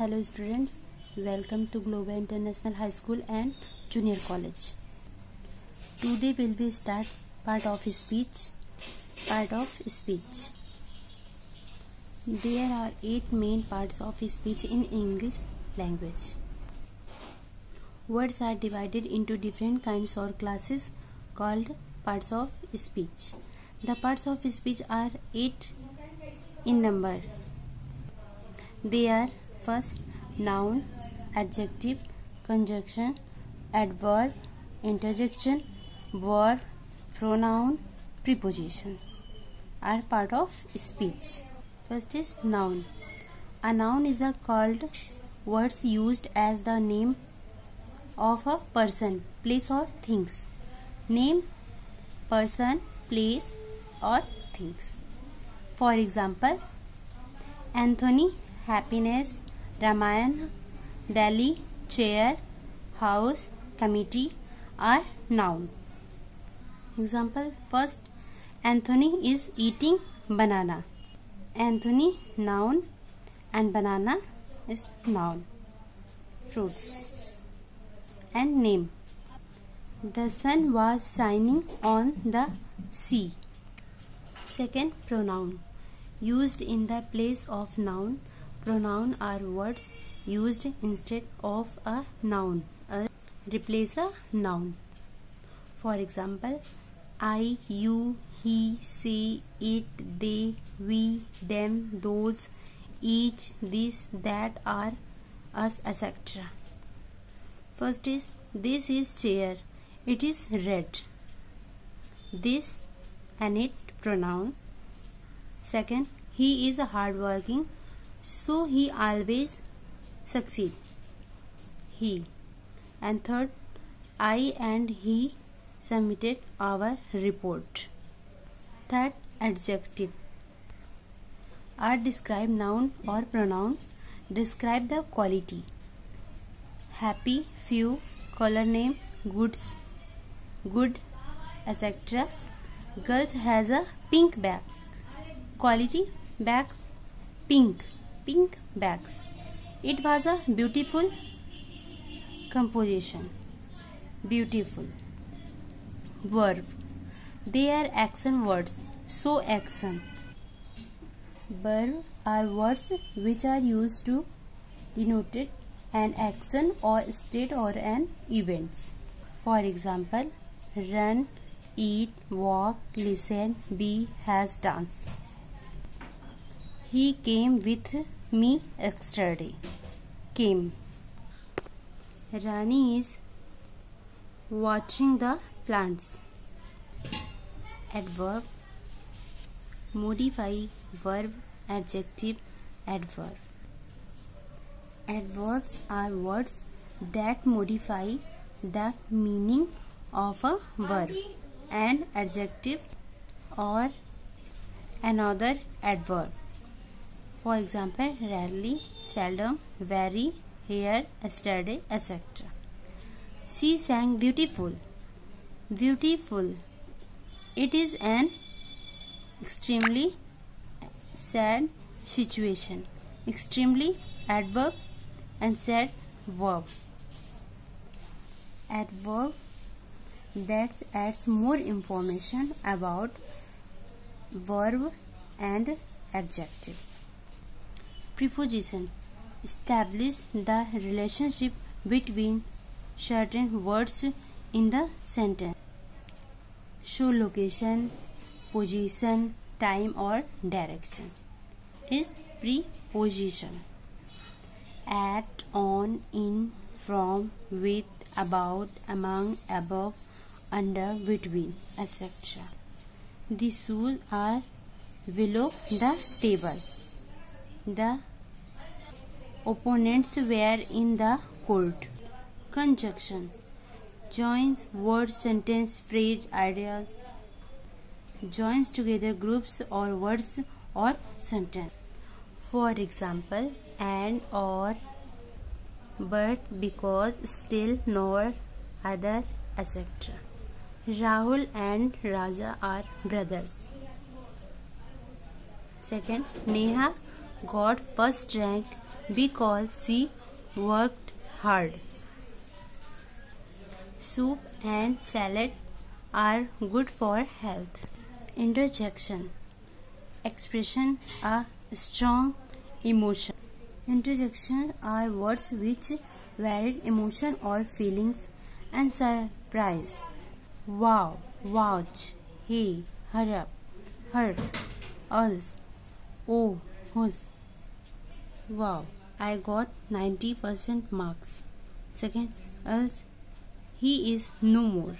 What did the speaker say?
Hello students, welcome to Global International High School and Junior College. Today will be start part of speech. There are 8 main parts of speech in English language. Words are divided into different kinds or classes called parts of speech. The parts of speech are 8 in number. They are first noun, adjective, conjunction, adverb, interjection, verb, pronoun, preposition are part of speech. First is noun. A noun is called words used as the name of a person, place or things. Name, person, place or things. For example, Anthony, happiness, Ramayana, Delhi, chair, house, committee are noun. Example, first, Anthony is eating banana. Anthony, noun, and banana is noun. Fruits. And name. The sun was shining on the sea. Second, pronoun. Used in the place of noun. Pronoun are words used instead of a noun. Replace a noun. For example, I, you, he, she, it, they, we, them, those, each, this, that, are, us, etc. First is, this is chair. It is red. This and it pronoun. Second, he is hardworking, so he always succeed. He. And third, I and he submitted our report. Third, adjective are describe noun or pronoun. Describe the quality. Happy, few, color name, goods, good, etc. Girls has a pink bag. Quality, bags, pink bags. It was a beautiful composition. Beautiful. Verb. They are action words. So action. Verb are words which are used to denote an action or state or an event. For example, run, eat, walk, listen, be, has, dance. He came with me yesterday. Came. Rani is watching the plants. Adverb. Modify verb, adjective, adverb. Adverbs are words that modify the meaning of a verb. And adjective or another adverb. For example, rarely, seldom, very, here, yesterday, etc. She sang beautiful. Beautiful. It is an extremely sad situation. Extremely adverb and sad verb. Adverb that adds more information about verb and adjective. Preposition establish the relationship between certain words in the sentence. Show location, position, time or direction. Is preposition. At, on, in, from, with, about, among, above, under, between, etc. The shoes are below the table. The opponents were in the court. Conjunction joins words, sentence, phrase, ideas. Joins together groups or words or sentence. For example, and, or, but, because, still, nor, other, etc. Rahul and Raja are brothers. Second, Neha got first rank because she worked hard. Soup and salad are good for health. Interjection. Expression a strong emotion. Interjections are words which valid emotion or feelings and surprise. Wow, watch, hey, hurry up, hurt, else, oh, whose. Wow, I got 90% marks. Second, else he is no more.